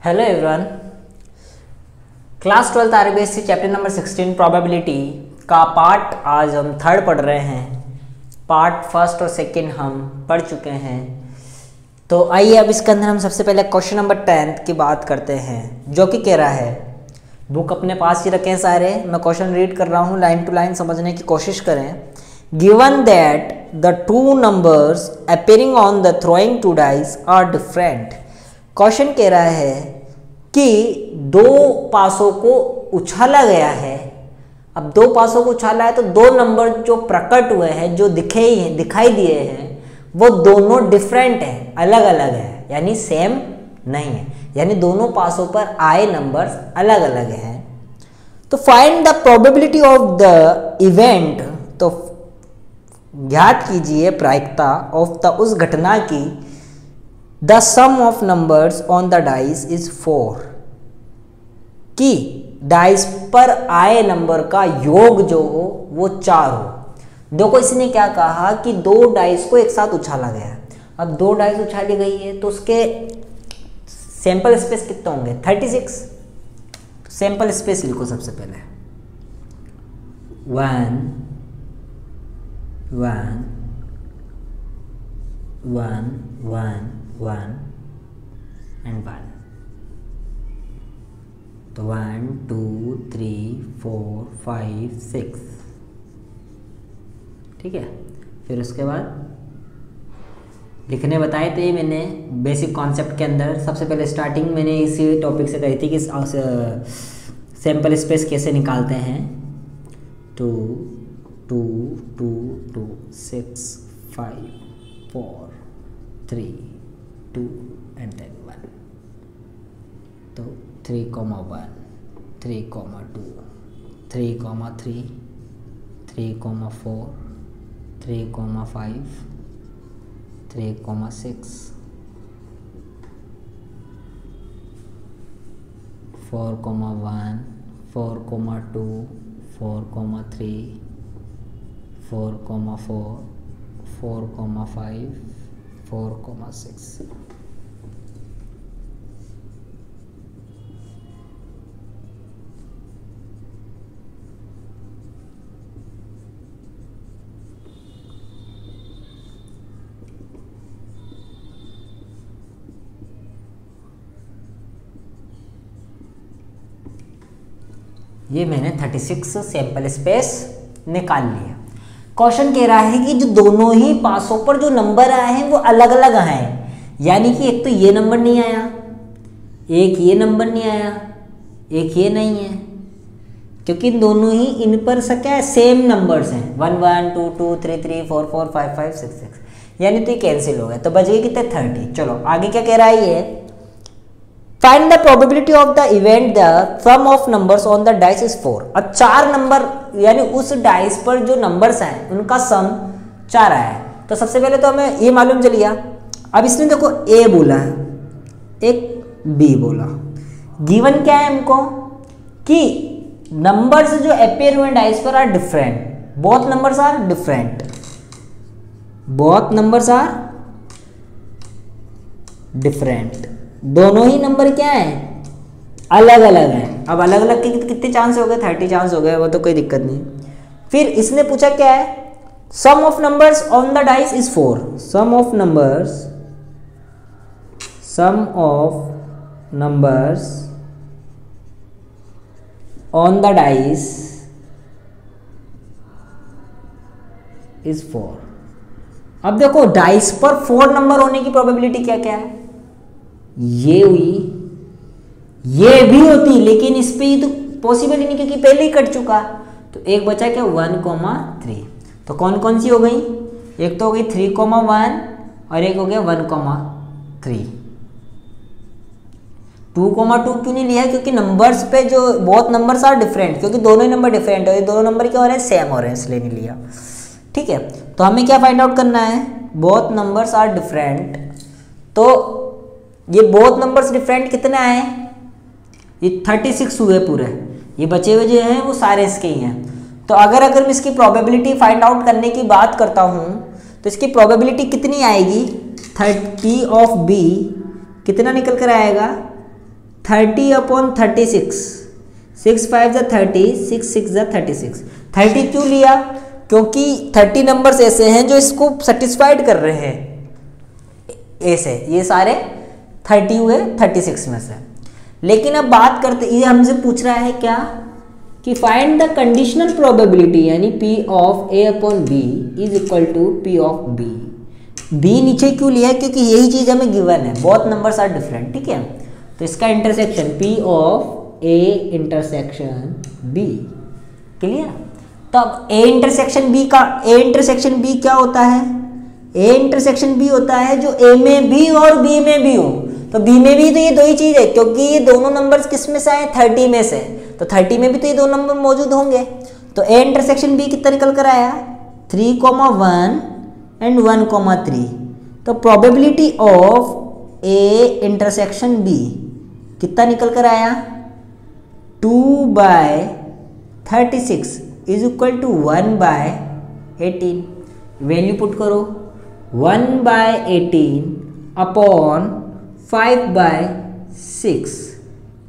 Hello everyone, class 12 RBSC chapter number 16 probability का part आज हम थर्ड पढ़ रहे हैं। पार्ट फर्स्ट और सेकंड हम पढ़ चुके हैं। तो आइए अब इसके अंदर हम सबसे पहले क्वेश्चन नंबर 10 की बात करते हैं, जो कि कह रहा है, बुक अपने पास ही रखें सारे, मैं क्वेश्चन रीड कर रहा हूँ, लाइन टू लाइन समझने की कोशिश करें। Given that the two numbers appearing on the throwing two dice are different. Question कह रहा है कि दो पासों को उछाला गया है। अब दो पासों को उछाला है तो दो नंबर जो प्रकट हुए हैं, जो दिखाई दिए हैं, वो दोनों डिफरेंट हैं, अलग अलग है, यानी सेम नहीं है, यानी दोनों पासों पर आए नंबर्स अलग अलग हैं। तो find the probability of the event, तो ज्ञात कीजिए प्रायिकता ऑफ द उस घटना की। The sum of numbers on the dice is 4, कि डाइस पर आए नंबर का योग जो हो वो 4 हो। देखो इसने क्या कहा कि दो डाइस को एक साथ उछाला गया। अब दो डाइस उछाली गई है तो उसके सैंपल स्पेस कितने होंगे? 36। सैंपल स्पेस लिखो सबसे पहले, 1 1 1 1 1 and 1। तो 1 2 3 4 5 6, ठीक है। फिर उसके बाद लिखने बताए थे मैंने बेसिक कॉन्सेप्ट के अंदर। सबसे पहले स्टार्टिंग मैंने इसी टॉपिक से कही थी कि सैंपल स्पेस कैसे निकालते हैं। 2 2 2 2 6 5 4 3 2 and then 1। तो 3, 1 3, 2 3, 3 3, 4 3, 5 3, 6 4, 1 4, 2 4, 3 4, 4 4, 5 4, 6। ये मैंने 36 सैंपल स्पेस निकाल लिया। क्वेश्चन कह रहा है कि जो दोनों ही पासों पर जो नंबर आए हैं वो अलग अलग आए हैं, यानी कि एक तो ये नंबर नहीं आया, एक ये नंबर नहीं आया, एक ये नहीं है, क्योंकि दोनों ही इन पर से क्या है, सेम नंबर्स हैं। 1 1 2 2 3 3 4 4 5 5 6 6, यानी तो ये कैंसिल हो गया। तो बच गए कितने? 30। चलो आगे क्या कह रहा है ये, find the probability of the event the sum of numbers on the dice is 4। अब 4 नंबर, यानी उस डाइस पर जो नंबर्स हैं उनका सम 4 आया है। तो सबसे पहले तो हमें ये मालूम चल गया। अब इसने देखो ए बोला है, एक बी बोला। गिवन क्या है हमको कि नंबर्स जो अपीयर हुए डाइस पर are different, both numbers are different, both numbers are different, दोनों ही नंबर क्या हैं? अलग अलग हैं। अब अलग अलग के कितने चांस हो गए? 30 चांस हो गए, वो तो कोई दिक्कत नहीं। फिर इसने पूछा क्या है, sum of numbers on the dice is 4। Sum of numbers on the dice is 4। अब देखो डाइस पर 4 नंबर होने की प्रोबेबिलिटी क्या क्या है? ये हुई, ये भी होती, लेकिन इस पे ही तो पॉसिबल ही नहीं क्योंकि पहले ही कट चुका। तो एक बचा क्या? 1, 3। तो कौन कौन सी हो गई? एक तो हो गई 3, 1 और एक हो गया 1, 3। 2, 2 क्यों नहीं लिया? क्योंकि नंबर्स पे जो बहुत नंबर्स आर डिफरेंट, क्योंकि दोनों ही नंबर डिफरेंट है, दोनों नंबर क्या हो रहे हैं? सेम हो रहे हैं, इसलिए नहीं लिया। ठीक है, तो हमें क्या फाइंड आउट करना है? Both numbers are different. तो ये बोथ नंबर्स डिफरेंट कितने आए? ये 36 हुए पूरे, ये बचे हुए जो हैं वो सारे इसके ही हैं। तो अगर मैं इसकी प्रोबेबिलिटी फाइंड आउट करने की बात करता हूँ तो इसकी प्रोबेबिलिटी कितनी आएगी? 30 ऑफ बी कितना निकल कर आएगा? 30/36, 6 5 जा 30, 6 6 जा 36। 30 क्यों लिया? क्योंकि 30 नंबर्स ऐसे हैं जो इसको सेटिस्फाइड कर रहे हैं, ऐसे ये सारे 30 हुए 36 में से। लेकिन अब बात करते, ये हमसे पूछ रहा है क्या कि फाइंड द कंडीशनल प्रोबेबिलिटी, यानी P of A/B is equal to P of B। B नीचे क्यों लिया? क्योंकि यही चीज हमें गिवन है, बोथ नंबर्स आर डिफरेंट, ठीक है। तो इसका intersection P of A intersection B, clear. तब A इंटरसेक्शन B का, A इंटरसेक्शन B क्या होता है? A इंटरसेक्शन B होता है जो A में भी और B में भी हो। तो B में भी तो ये दो ही चीज है, क्योंकि ये दोनों नंबर्स किस में से आए? 30 में से। तो 30 में भी तो ये दो नंबर मौजूद होंगे। तो A इंटरसेक्शन B कितना निकल कर आया? 3,1 एंड 1,3। तो probability of A intersection B कितना निकल कर आया? 2/36 is equal to 1/18। Value put करो, 1/18 अपॉन 5/6,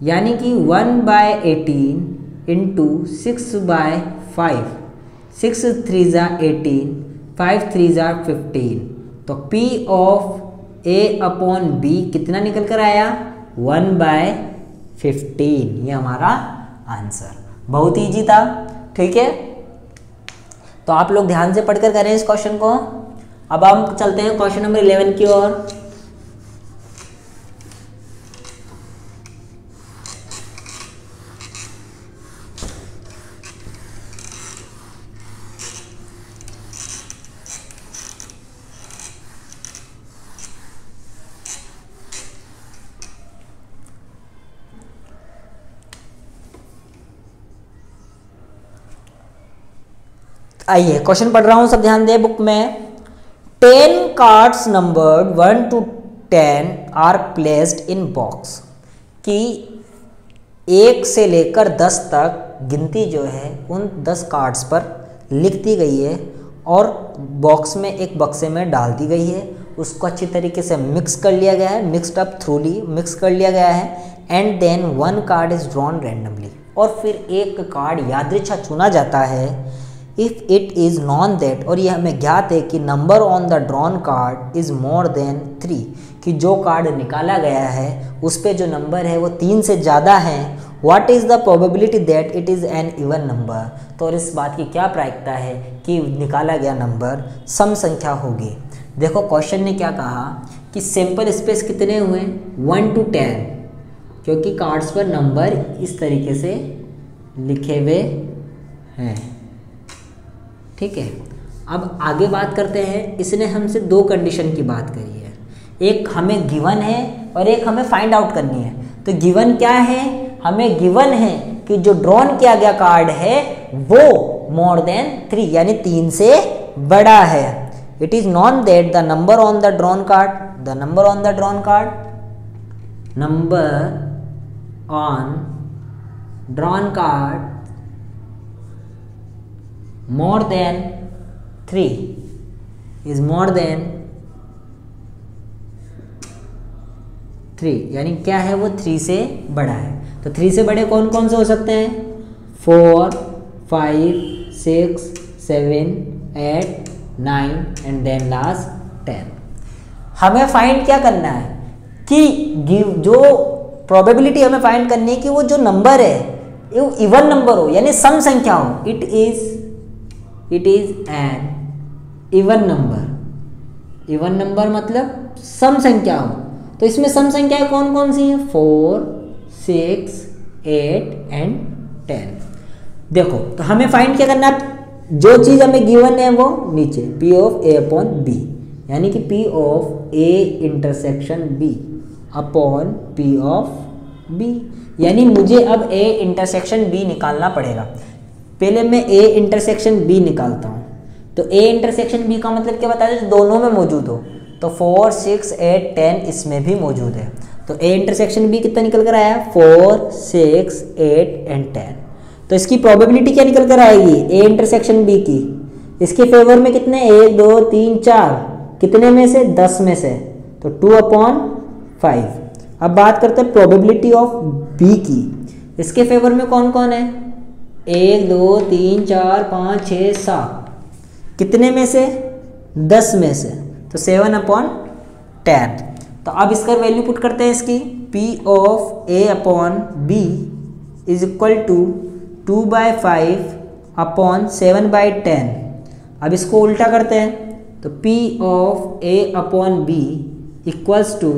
यानी कि 1/18 इंटू 6/5, 6 3 जा 18, 5 3 जा 15। तो P of A upon B कितना निकल कर आया? 1/15। ये हमारा आंसर, बहुत ईजी था, ठीक है। तो आप लोग ध्यान से पढ़कर करें इस क्वेश्चन को। अब हम चलते हैं क्वेश्चन नंबर 11 की ओर। आइए क्वेश्चन पढ़ रहा हूं, सब ध्यान दें बुक में। 10 cards numbered 1 to 10 are placed in box, कि 1 से लेकर 10 तक गिनती जो है उन 10 कार्ड्स पर लिख दी गई है और बॉक्स में, एक बक्से में डाल दी गई है। उसको अच्छी तरीके से मिक्स कर लिया गया है, मिक्सड अप थ्रूली मिक्स कर लिया गया है। And then 1 card is drawn randomly, और फिर एक कार्ड यादृच्छा चुना जाता है। If it is known that, और ये हमें ज्ञात है कि number on the drawn card is more than 3, कि जो कार्ड निकाला गया है उस पे जो नंबर है वो 3 से ज़्यादा है। What is the probability that it is an even number, तो और इस बात की क्या प्रायिकता है कि निकाला गया नंबर सम संख्या होगी। देखो क्वेश्चन ने क्या कहा कि सैंपल स्पेस कितने हुए? 1 to 10, क्योंकि कार्ड्स पर नंबर इस तरीके से लिखे हुए हैं, ठीक है। अब आगे बात करते हैं। इसने हमसे दो कंडीशन की बात करी है, एक हमें गिवन है और एक हमें फाइंड आउट करनी है। तो गिवन क्या है? हमें गिवन है कि जो ड्रॉन किया गया कार्ड है वो मोर देन 3, यानी 3 से बड़ा है। It is known that the number on the drawn card, the number on the drawn card, number on drawn card more than 3 is more than 3, यानी क्या है वो 3 से बड़ा है। तो 3 से बड़े कौन कौन से हो सकते हैं? 4 5 6 7 8 9 एंड देन लास्ट 10। हमें फाइंड क्या करना है कि जो प्रोबेबिलिटी हमें फाइंड करनी है कि वो जो नंबर है वो इवन नंबर हो, यानी सम संख्या हो। It is an even number. Even number मतलब सम संख्या हो। तो इसमें सम संख्याएं कौन कौन सी हैं? 4 6 8 एंड 10। देखो तो हमें फाइंड क्या करना है? जो चीज़ हमें गिवन है वो नीचे P of A upon B, यानी कि P of A intersection B upon P of B, यानी मुझे अब A इंटरसेक्शन B निकालना पड़ेगा। पहले मैं A इंटरसेक्शन B निकालता हूँ। तो A इंटरसेक्शन B का मतलब क्या बता दें? दोनों में मौजूद हो। तो 4 6 8 10 इसमें भी मौजूद है। तो A इंटरसेक्शन B कितना निकल कर आया? 4 6 8 एंड 10। तो इसकी प्रोबेबिलिटी क्या निकल कर आएगी A इंटरसेक्शन B की? इसके फेवर में कितने? 1 2 3 4, कितने में से? 10 में से। तो 2/5। अब बात करते हैं प्रोबेबिलिटी ऑफ बी की। इसके फेवर में कौन कौन है? 1 2 3 4 5 6 7, कितने में से? 10 में से, तो 7/10। तो अब इसका वैल्यू पुट करते हैं इसकी, P of A upon B is equal to 2/5/7/10। अब इसको उल्टा करते हैं, तो P of A upon B equals to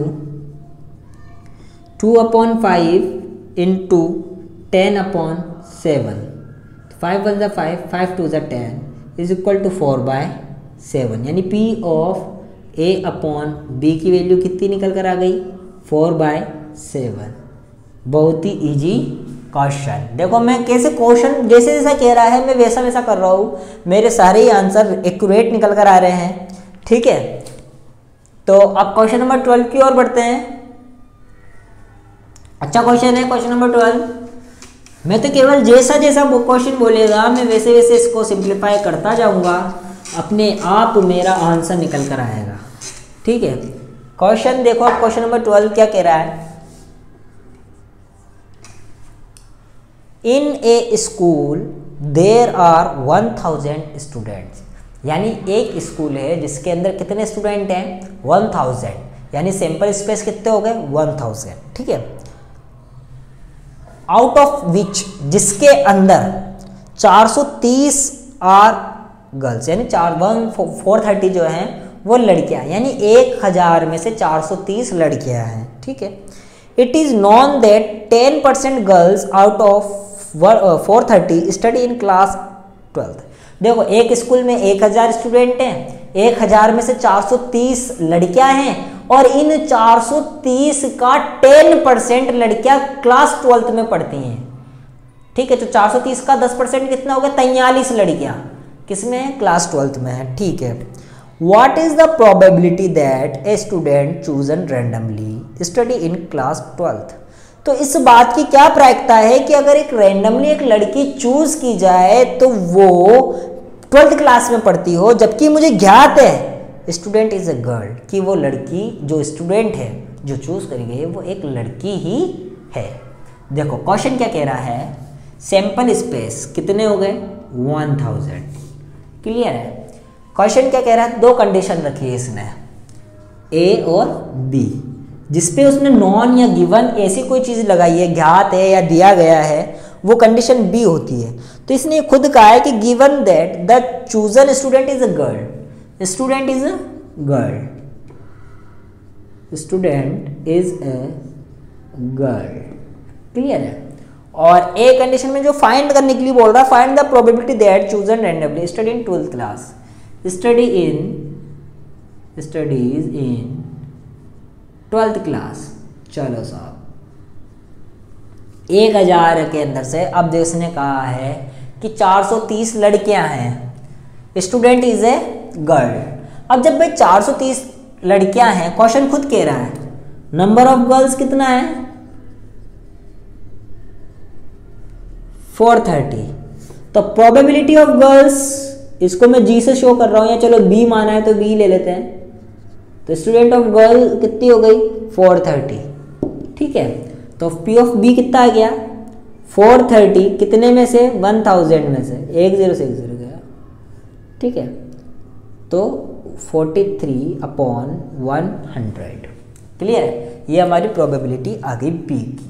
2/5 into 10/7। 5 1 5, 5 2 10 is equal to 4/7, यानी P of A upon B की वैल्यू कितनी निकल कर आ गई? 4/7। बहुत ही इजी क्वेश्चन। देखो मैं कैसे क्वेश्चन जैसे जैसा कह रहा है मैं वैसा वैसा कर रहा हूँ, मेरे सारे ही आंसर एक्यूरेट निकल कर आ रहे हैं। ठीक है, तो अब क्वेश्चन नंबर 12 की ओर बढ़ते हैं। अच्छा क्वेश्चन है क्वेश्चन नंबर 12। मैं तो केवल जैसा जैसा क्वेश्चन बोलेगा मैं वैसे वैसे इसको सिंप्लीफाई करता जाऊंगा, अपने आप मेरा आंसर निकल कर आएगा। ठीक है, क्वेश्चन देखो, अब क्वेश्चन नंबर 12 क्या कह रहा है? इन ए स्कूल देर आर 1000 स्टूडेंट्स, यानी एक स्कूल है जिसके अंदर कितने स्टूडेंट हैं? 1000, यानी सैंपल स्पेस कितने हो गए? 1000। ठीक है, आउट ऑफ विच, जिसके अंदर 430 आर गर्ल्स, यानी 430 जो हैं वो लड़कियां, यानी 1000 में से 430 लड़कियां हैं। ठीक है, it is known that 10% girls out of 430 study in class 12th। देखो एक स्कूल में 1000 स्टूडेंट हैं, 1000 में से 430 लड़कियां हैं, और इन 430 का 10% लड़कियां क्लास 12th में पढ़ती हैं। ठीक है, तो 430 का 10% कितना हो गया? 43 लड़कियां किसमें है? क्लास 12th में है। ठीक है, what is the probability that a student chosen randomly study in class 12th? तो इस बात की क्या प्रायिकता है कि अगर एक रैंडमली एक लड़की चूज की जाए तो वो 12th क्लास में पढ़ती हो, जबकि मुझे ज्ञात है स्टूडेंट इज अ गर्ल, कि वो लड़की जो स्टूडेंट है जो चूज करी गई है वो एक लड़की ही है। देखो क्वेश्चन क्या कह रहा है? सैंपल स्पेस कितने हो गए? 1000। क्लियर है? क्वेश्चन क्या कह रहा है? दो कंडीशन रखी है इसने, ए और बी, जिसपे उसने नॉन या गिवन ऐसी कोई चीज लगाई है, ज्ञात है या दिया गया है, वो कंडीशन बी होती है। तो इसने खुद कहा है कि given that the chosen student is a girl, student is a girl, student is a girl. Clear है? और ए कंडीशन में जो फाइंड करने के लिए बोल रहा है, find the probability that chosen randomly study in 12th class, studies in 12th class. चलो साहब, 1000 के अंदर से अब देश ने कहा है कि 430 लड़कियां हैं, स्टूडेंट इज ए गर्ल। अब जब भाई 430 लड़कियां हैं, क्वेश्चन खुद कह रहा है नंबर ऑफ गर्ल्स कितना है? 430। तो प्रोबेबिलिटी ऑफ गर्ल्स, इसको मैं जी से शो कर रहा हूं, या चलो बी माना है तो बी ले लेते हैं। तो स्टूडेंट ऑफ गर्ल कितनी हो गई? 430। ठीक है, तो पी ऑफ बी कितना आ गया? 430 कितने में से? 1000 में से, 1 0 से 1 0 गया। ठीक है, तो 43/100। क्लियर है? ये हमारी प्रोबेबिलिटी आ गई बी की।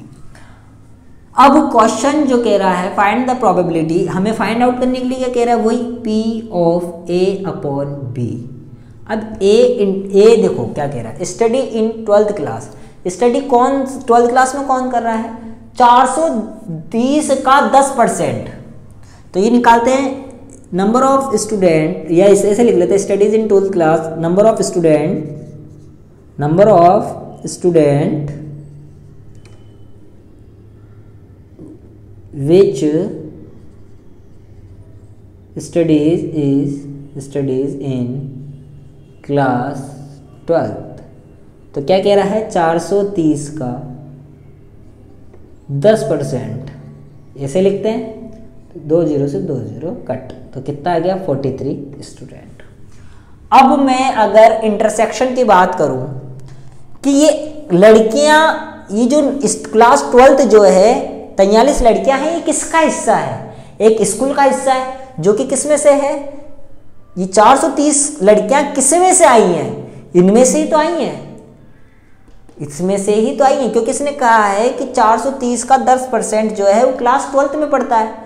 अब क्वेश्चन जो कह रहा है फाइंड द प्रोबेबिलिटी, हमें फाइंड आउट करने के लिए क्या कह रहा है? वही P of A upon B। अब ए देखो क्या कह रहा है? Study in 12th class, study कौन 12th क्लास में कौन कर रहा है? 430 का 10%। तो ये निकालते हैं नंबर ऑफ स्टूडेंट, या ऐसे लिख लेते हैं studies in 12th class, number of student which studies in class 12th। तो क्या कह रहा है? 430 का 10%, ऐसे लिखते हैं, 2 0 से 2 0 कट, तो कितना आ गया? 43 स्टूडेंट। अब मैं अगर इंटरसेक्शन की बात करूं कि ये लड़कियां ये जो क्लास 12th जो है 43 लड़कियां हैं, ये किसका हिस्सा है? एक स्कूल का हिस्सा है जो कि किसमें से है? ये 430 लड़कियां किसमें से आई हैं? इनमें से ही तो आई हैं, इसमें से ही तो आई हैं, क्योंकि इसने कहा है कि 430 का 10% जो है वो क्लास 12th में पढ़ता है।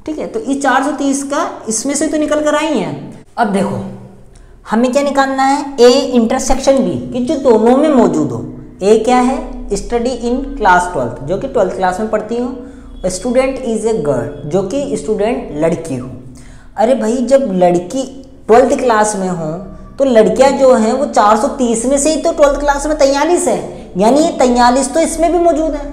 ठीक है, तो ये 430 का इसमें से तो निकल कर आई हैं। अब देखो हमें क्या निकालना है? ए इंटरसेक्शन बी, कि जो दोनों में मौजूद हो। ए क्या है? स्टडी इन क्लास 12th, जो कि 12th क्लास में पढ़ती हूँ। स्टूडेंट इज ए गर्ल, जो कि स्टूडेंट लड़की हो। अरे भाई, जब लड़की 12th क्लास में हो तो लड़कियां जो हैं वो 430 में से ही तो 12th क्लास में 43 है, यानी ये 43 तो इसमें भी मौजूद है।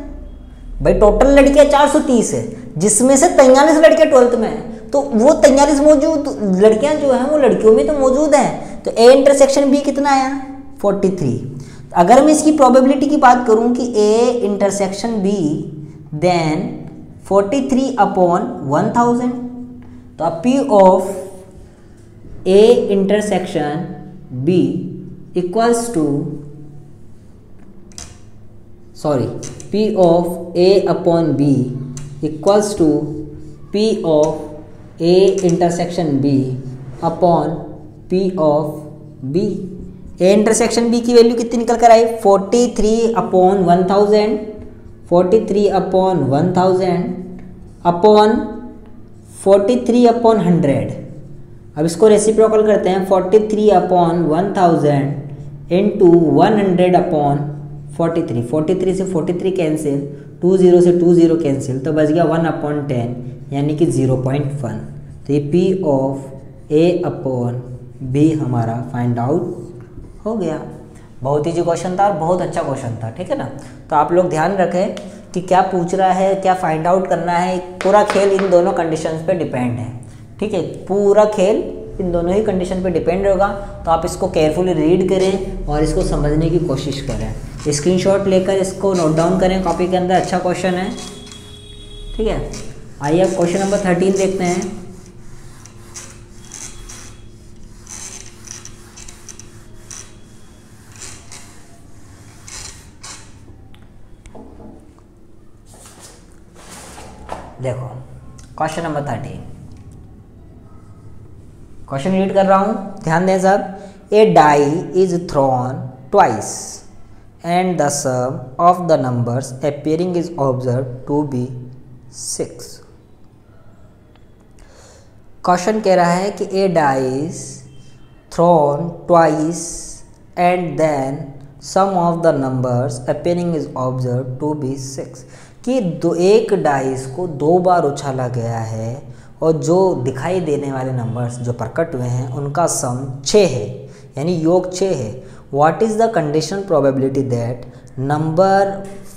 भाई टोटल लड़कियां 430 है, जिसमें से 43 लड़कियां 12th में है, तो वो 43 मौजूद लड़कियां जो हैं वो लड़कियों में तो मौजूद हैं। तो ए इंटरसेक्शन बी कितना आया? 43। अगर मैं इसकी प्रोबेबिलिटी की बात करूं कि A intersection B, then 43 upon 1000, तो P of A intersection B equals to, sorry, P of A upon B equals to P of A intersection B upon P of B. A intersection B की value कितनी निकल कर आई? 43 upon 1000, 43 upon 1000 upon 43 upon 100। अब इसको reciprocal करते हैं, 43 upon 1000 into 100 upon 43। 43 से 43 कैंसिल, 20 से 20 कैंसिल, तो बच गया 1 अपॉन 10, यानी कि 0.1। तो ये P of A upon B हमारा फाइंड आउट हो गया। बहुत ईजी क्वेश्चन था और बहुत अच्छा क्वेश्चन था, ठीक है ना। तो आप लोग ध्यान रखें कि क्या पूछ रहा है, क्या फाइंड आउट करना है। पूरा खेल इन दोनों कंडीशंस पे डिपेंड है, ठीक है। पूरा खेल इन दोनों ही कंडीशन पे डिपेंड होगा। तो आप इसको केयरफुली रीड करें और इसको समझने की कोशिश करें। स्क्रीनशॉट लेकर इसको नोट डाउन करें कॉपी के अंदर। अच्छा क्वेश्चन है, ठीक है। आइए अब क्वेश्चन नंबर 13 देखते हैं। देखो क्वेश्चन नंबर 13, क्वेश्चन रीड कर रहा हूं, ध्यान दें सब। A die is thrown twice and the sum of the numbers appearing is observe to be 6। Question कह रहा है कि a die is thrown twice and then sum of the numbers appearing is observe to be 6, कि एक dice को 2 बार उछाला गया है और जो दिखाई देने वाले नंबर्स जो प्रकट हुए हैं उनका सम 6 है, यानी योग 6 है। What is the condition probability that number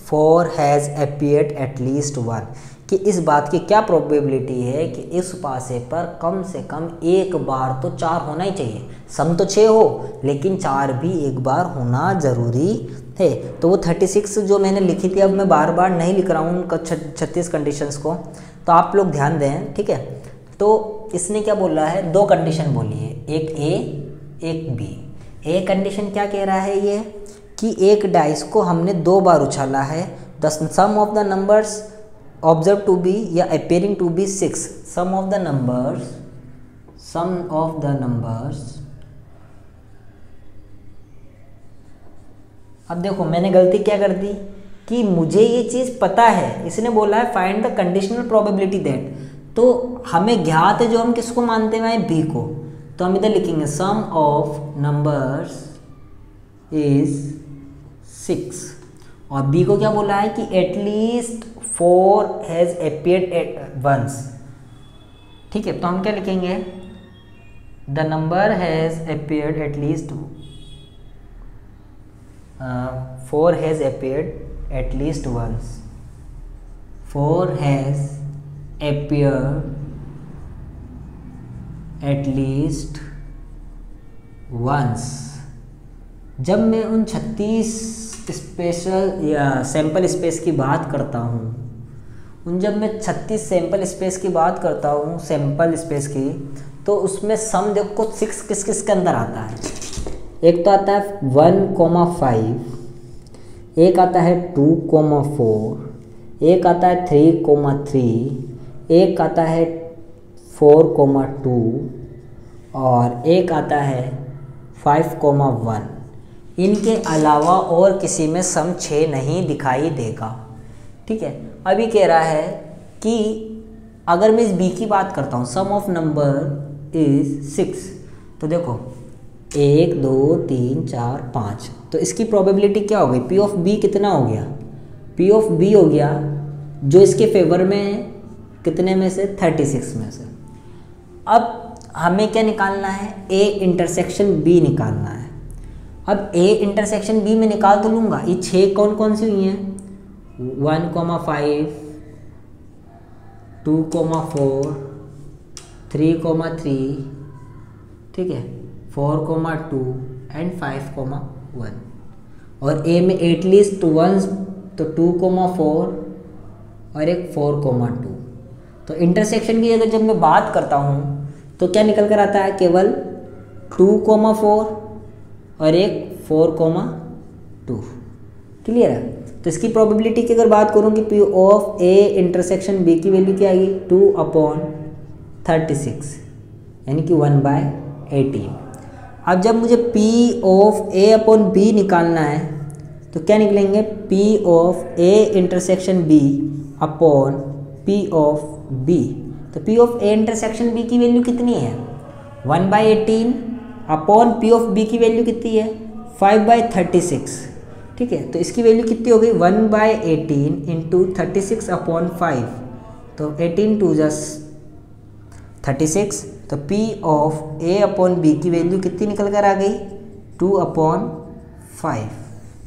4 has appeared eight least 1, कि इस बात की क्या प्रोबेबिलिटी है कि इस पासे पर कम से कम एक बार तो 4 होना ही चाहिए। सम तो 6 हो लेकिन 4 भी एक बार होना ज़रूरी है। तो वो 36 जो मैंने लिखी थी, अब मैं बार बार नहीं लिख रहा हूँ उनका 36 कंडीशंस को, तो आप लोग ध्यान दें, ठीक है। तो इसने क्या बोला है? 2 कंडीशन बोली है, एक ए एक बी। ए कंडीशन क्या कह रहा है ये, कि एक डाइस को हमने 2 बार उछाला है, the sum of the numbers observe to be या appearing to be 6, sum of the numbers. अब देखो मैंने गलती क्या कर दी कि मुझे ये चीज़ पता है, इसने बोला है find the conditional probability that, तो हमें ज्ञात है जो हम किसको मानते हैं, बी को। तो हम इधर लिखेंगे सम ऑफ नंबर्स इज 6, और बी को क्या बोला है कि at least 4 has appeared at once, ठीक है। तो हम क्या लिखेंगे, the number has appeared at least 4 has appeared at least once, 4 has appeared at least once। जब मैं उन 36 स्पेशल या सैंपल स्पेस की बात करता हूँ, जब मैं 36 सैंपल स्पेस की बात करता हूँ, सैंपल स्पेस की, तो उसमें सम देखो 6 किस किस के अंदर आता है। एक तो आता है 1,5, एक आता है 2,4, एक आता है 3,3, एक आता है 4,2 और एक आता है 5,1। इनके अलावा और किसी में सम 6 नहीं दिखाई देगा। ठीक है, अभी कह रहा है कि अगर मैं इस बी की बात करता हूँ, सम ऑफ नंबर इज 6, तो देखो 1 2 3 4 5, तो इसकी प्रोबेबिलिटी क्या हो गई, पी ऑफ बी कितना हो गया, पी ऑफ बी हो गया जो इसके फेवर में है, कितने में से, 36 में से। अब हमें क्या निकालना है, ए इंटरसेक्शन बी निकालना है। अब ए इंटरसेक्शन बी में निकाल तो लूँगा, ये 6 कौन कौन सी हुई हैं, 1,5, 2,4, 3,3, ठीक है, 4,2 एंड 5,1। और ए में एटलीस्ट 1, तो 2,4 और एक 4,2। तो इंटरसेक्शन की अगर जब मैं बात करता हूँ तो क्या निकल कर आता है, केवल 2,4 और एक 4,2। क्लियर है। तो इसकी प्रोबेबिलिटी की अगर बात करूँ कि P of A intersection B की वैल्यू क्या आएगी, 2/36 यानी कि 1/18। अब जब मुझे P of A upon B निकालना है तो क्या निकलेंगे, P of A intersection B upon P of B. तो P of A intersection B की वैल्यू कितनी है, 1/18 अपॉन पी ऑफ बी की वैल्यू कितनी है, 5/36। ठीक है, तो इसकी वैल्यू कितनी हो गई, 1/18 इंटू 36 अपॉन 5, तो 18 2 36। तो P of A upon B की वैल्यू कितनी निकल कर आ गई, 2/5।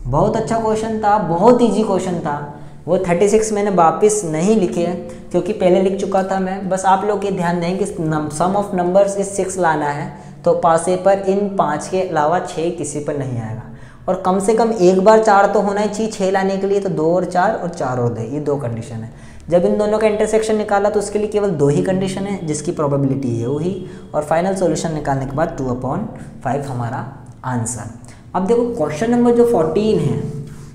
बहुत अच्छा क्वेश्चन था, बहुत इजी क्वेश्चन था। वो 36 मैंने वापस नहीं लिखे क्योंकि पहले लिख चुका था मैं। बस आप लोग ये ध्यान दें कि सम ऑफ नंबर्स इस 6 लाना है तो पासे पर इन 5 के अलावा 6 किसी पर नहीं आएगा। और कम से कम एक बार 4 तो होना ही चाहिए 6 लाने के लिए, तो 2 और 4 और 4 और 2, ये 2 कंडीशन है। जब इन दोनों का इंटरसेक्शन निकाला तो उसके लिए केवल 2 ही कंडीशन है जिसकी प्रोबेबिलिटी ये हुई, और फाइनल सॉल्यूशन निकालने के बाद 2/5 हमारा आंसर। अब देखो क्वेश्चन नंबर जो 14 है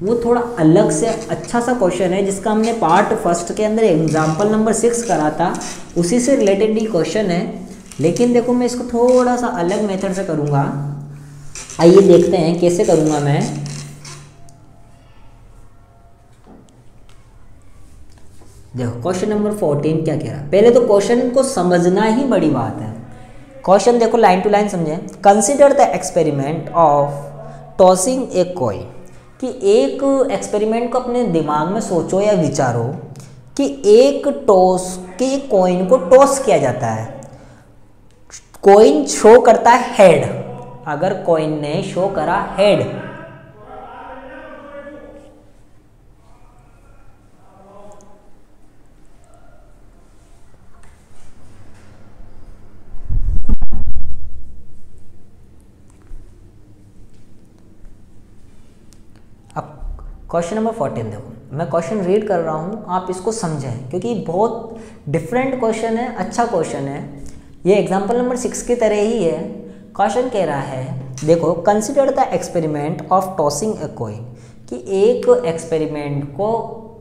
वो थोड़ा अलग से अच्छा सा क्वेश्चन है, जिसका हमने पार्ट फर्स्ट के अंदर एग्जाम्पल नंबर 6 करा था, उसी से रिलेटेड ही क्वेश्चन है। लेकिन देखो मैं इसको थोड़ा सा अलग मेथड से करूँगा। आइए देखते हैं कैसे करूँगा मैं। देखो क्वेश्चन नंबर 14 क्या कह रहा है। पहले तो क्वेश्चन को समझना ही बड़ी बात है। क्वेश्चन देखो लाइन टू लाइन समझें। Consider the experiment of tossing a coin, कि एक एक्सपेरिमेंट को अपने दिमाग में सोचो या विचारो कि एक टॉस के कॉइन को टॉस किया जाता है। कॉइन शो करता है हेड, अगर कॉइन ने शो करा हेड, क्वेश्चन नंबर 14 देखो, मैं क्वेश्चन रीड कर रहा हूँ, आप इसको समझें क्योंकि बहुत डिफरेंट क्वेश्चन है, अच्छा क्वेश्चन है। ये एग्जाम्पल नंबर 6 की तरह ही है। क्वेश्चन कह रहा है देखो, consider the experiment of tossing a coin, कि एक एक्सपेरिमेंट को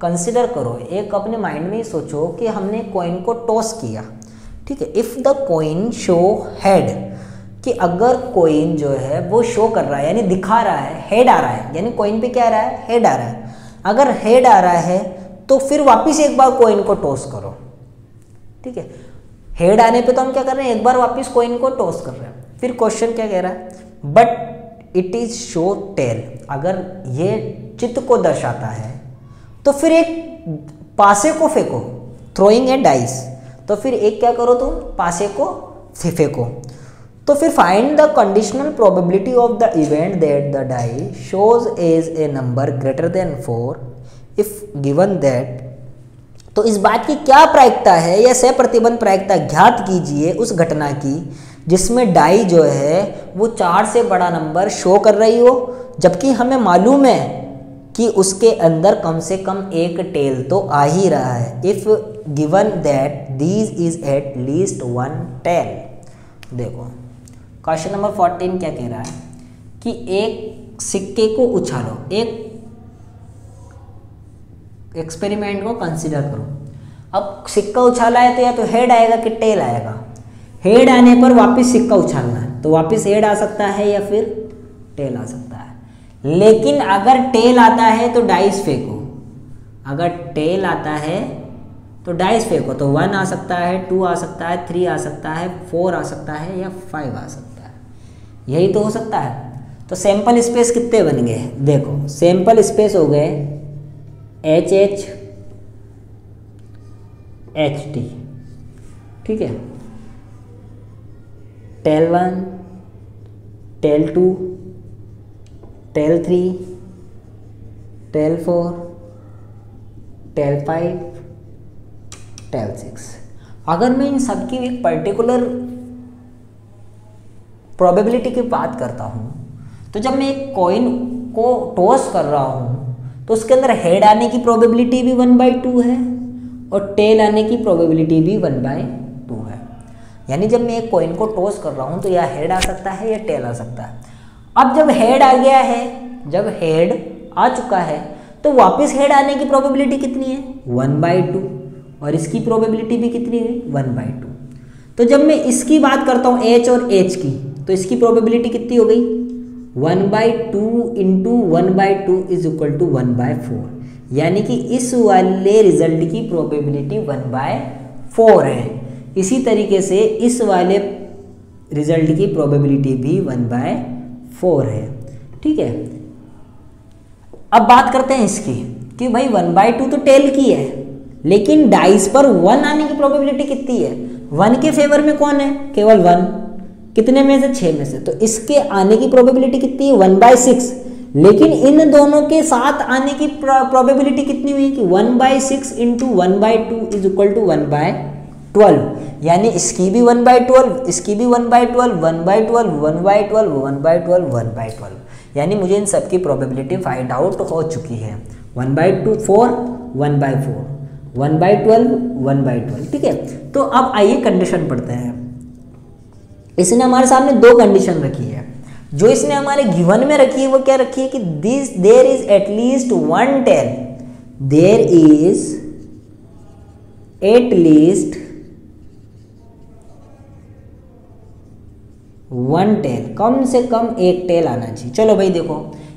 कंसिडर करो, एक अपने माइंड में ही सोचो कि हमने कॉइन को टॉस किया। ठीक है, if the coin show head, कि अगर कॉइन जो है वो शो कर रहा है यानी दिखा रहा है, हेड आ रहा है, यानी कॉइन पे क्या आ रहा है, हेड आ रहा है। अगर हेड आ रहा है तो फिर वापस एक बार कॉइन को टॉस करो। ठीक है, हेड आने पे तो हम क्या कर रहे हैं, एक बार वापस कॉइन को टॉस कर रहे हैं। फिर क्वेश्चन क्या कह रहा है, but it is show tail, अगर ये चित्त को दर्शाता है तो फिर एक पासे को फेंको, थ्रोइंग ए डाइस, तो फिर एक क्या करो तुम, पासे को फेंको। तो फिर find the conditional probability of the event that the die shows as a number greater than 4 if given that. तो इस बात की क्या प्रायिकता है या सप्रतिबंध प्रायिकता ज्ञात कीजिए उस घटना की जिसमें डाई जो है वो 4 से बड़ा नंबर शो कर रही हो, जबकि हमें मालूम है कि उसके अंदर कम से कम एक टेल तो आ ही रहा है। If given that these is at least 1 tail. देखो क्वेश्चन नंबर 14 क्या कह रहा है कि एक सिक्के को उछालो, एक एक्सपेरिमेंट को कंसिडर करो। अब सिक्का उछाला है तो या तो हेड आएगा कि टेल आएगा। हेड आने पर वापस सिक्का उछालना है तो वापस हेड आ सकता है या फिर टेल आ सकता है। लेकिन अगर टेल आता है तो डाइस फेंको, अगर टेल आता है तो डाइस फेंको तो 1 आ सकता है, 2 आ सकता है, 3 आ सकता है, 4 आ सकता है या 5 आ सकता है। यही तो हो सकता है। तो सैंपल स्पेस कितने बन गए देखो, सैंपल स्पेस हो गए HH HT, ठीक है। Tail 1, tail 2, tail 3, tail 4, tail 5, tail 6। अगर मैं इन सब की एक पर्टिकुलर प्रोबेबिलिटी की बात करता हूँ तो जब मैं एक कॉइन को टॉस कर रहा हूँ तो उसके अंदर हेड आने की प्रोबेबिलिटी भी 1/2 है और टेल आने की प्रोबेबिलिटी भी 1/2 है। यानी जब मैं एक कॉइन को टॉस कर रहा हूँ तो या हेड आ सकता है या टेल आ सकता है। अब जब हेड आ गया है, जब हेड आ चुका है तो वापस हेड आने की प्रोबेबिलिटी कितनी है 1/2 और इसकी प्रोबेबिलिटी भी कितनी है 1/2। तो जब मैं इसकी बात करता हूँ H और H की तो इसकी प्रोबेबिलिटी कितनी हो गई 1/2 इंटू 1/2 इज इक्वल टू 1/4। यानी कि इस वाले रिजल्ट की प्रोबेबिलिटी 1/4 है। इसी तरीके से इस वाले रिजल्ट की प्रोबेबिलिटी भी 1/4 है, ठीक है। अब बात करते हैं इसकी कि भाई 1/2 तो टेल की है, लेकिन डाइस पर 1 आने की प्रोबेबिलिटी कितनी है। 1 के फेवर में कौन है, केवल 1, कितने में से 6 में से। तो इसके आने की प्रोबेबिलिटी कितनी है 1/6। लेकिन इन दोनों के साथ आने की प्रोबेबिलिटी कितनी हुई कि 1/6 इंटू 1/2 इज इक्वल टू 1/12। यानी इसकी भी 1/12, इसकी भी 1/12, 1/12, 1/12, 1/12, 1/12। यानी मुझे इन सब की प्रोबेबिलिटी फाइंड आउट हो चुकी है। 1/4, 1/4, 1/12, 1/12, ठीक है। तो अब आइए कंडीशन पढ़ते हैं। इसने हमारे सामने दो कंडीशन रखी है। जो इसने हमारे गिवन में रखी है वो क्या रखी है कि there is at least 1 tail, there is at least 1 tail, कम से कम एक टेल आना चाहिए। चलो भाई देखो,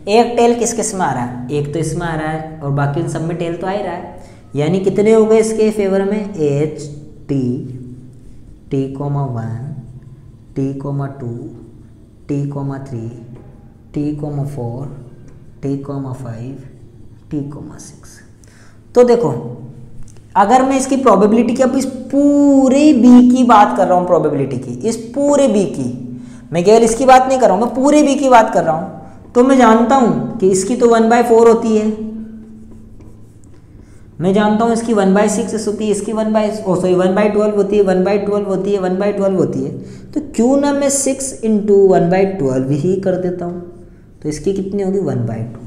एक टेल किस किस में आ रहा है, एक तो इसमें आ रहा है और बाकी इन सब में टेल तो आ ही रहा है। यानी कितने हो गए इसके फेवर में H T T, 1 T, 2 T, 3 T, 4 T, 5 T, 6। तो देखो अगर मैं इसकी प्रोबेबिलिटी की, अब इस पूरे बी की बात कर रहा हूँ, प्रोबेबिलिटी की, इस पूरे बी की, मैं केवल इसकी बात नहीं कर रहा हूँ, मैं पूरे बी की बात कर रहा हूँ। तो मैं जानता हूँ कि इसकी तो 1/4 होती है, मैं जानता हूँ इसकी 1/6 होती है, इसकी 1/12 होती है, 1/12 होती है, 1/12 होती है। तो क्यों ना मैं 6 इंटू 1/12 ही कर देता हूँ। तो इसकी कितनी होगी 1/2।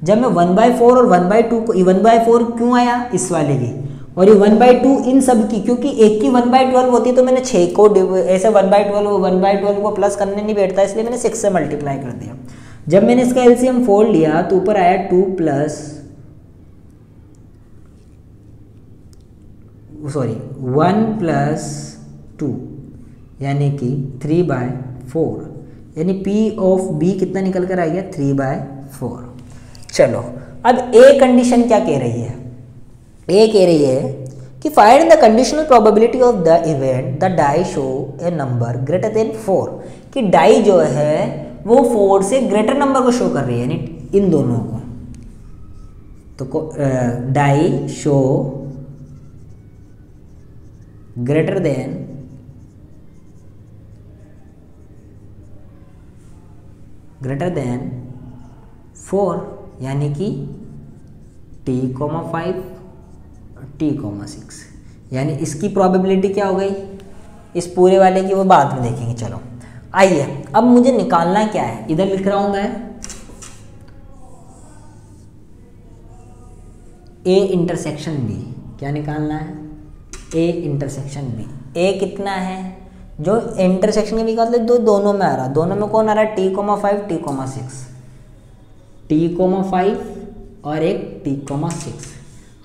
जब मैं 1/4 और 1/2 को, 1/4 क्यों आया इस वाले की और ये 1/2 इन सब की, क्योंकि एक की 1/12 होती है तो मैंने 6 को ऐसे 1/12 को प्लस करने नहीं बैठता, इसलिए मैंने 6 से मल्टीप्लाई कर दिया। जब मैंने इसका एलसीएम फोड़ लिया तो ऊपर आया 2 प्लस 1 प्लस 2 यानी कि 3/4। यानी P ऑफ B कितना निकल कर आ गया 3/4। चलो अब ए कंडीशन क्या कह रही है, ए कह रही है कि find the conditional probability of the event the die show a number greater than 4। कि डाई जो है वो 4 से ग्रेटर नंबर को शो कर रही है, यानी इन दोनों को। तो die show greater than four, यानी कि T, 5 T, 6। यानी इसकी प्रोबेबिलिटी क्या हो गई, इस पूरे वाले की वो बाद में देखेंगे। चलो आइए, अब मुझे निकालना क्या है, इधर लिख रहा हूं मैं A इंटरसेक्शन B। क्या निकालना है, A इंटरसेक्शन B। A कितना है, जो इंटरसेक्शन के निकाल दो, दोनों में आ रहा, दोनों में कौन आ रहा है T, 5 T, 6, T, 5 और एक T, 6।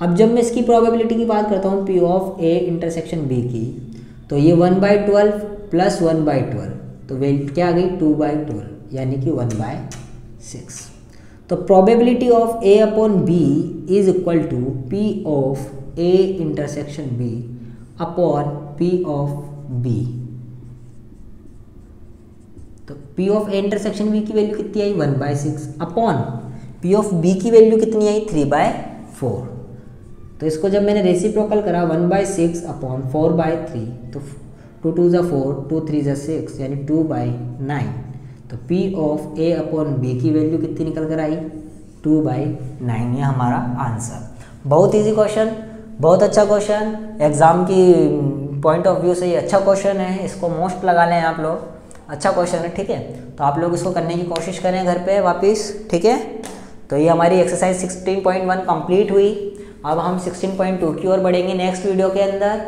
अब जब मैं इसकी प्रोबेबिलिटी की बात करता हूँ P of A intersection B की, तो ये 1/12 प्लस 1/12, तो वैल्यू क्या आ गई 2/12 यानी कि 1/6। तो probability of A upon B is equal to P of A intersection B upon P of B. तो P of A intersection B की वैल्यू कितनी आई 1/6 अपॉन पी ऑफ बी की वैल्यू कितनी आई 3/4। तो इसको जब मैंने रेसिप्रोकल करा 1/6 अपॉन 4/3, तो 2 2 ज़ा 4, 2 3 ज़ा 6 यानी 2/9। तो P of A upon B की वैल्यू कितनी निकल कर आई 2/9। ये हमारा आंसर। बहुत इजी क्वेश्चन, बहुत अच्छा क्वेश्चन, एग्जाम की पॉइंट ऑफ व्यू से ये अच्छा क्वेश्चन है, इसको मोस्ट लगा लें आप लोग, अच्छा क्वेश्चन है, ठीक है। तो आप लोग इसको करने की कोशिश करें घर पे वापस, ठीक है। तो ये हमारी एक्सरसाइज 16.1 कंप्लीट हुई। अब हम 16.2 की ओर बढ़ेंगे नेक्स्ट वीडियो के अंदर।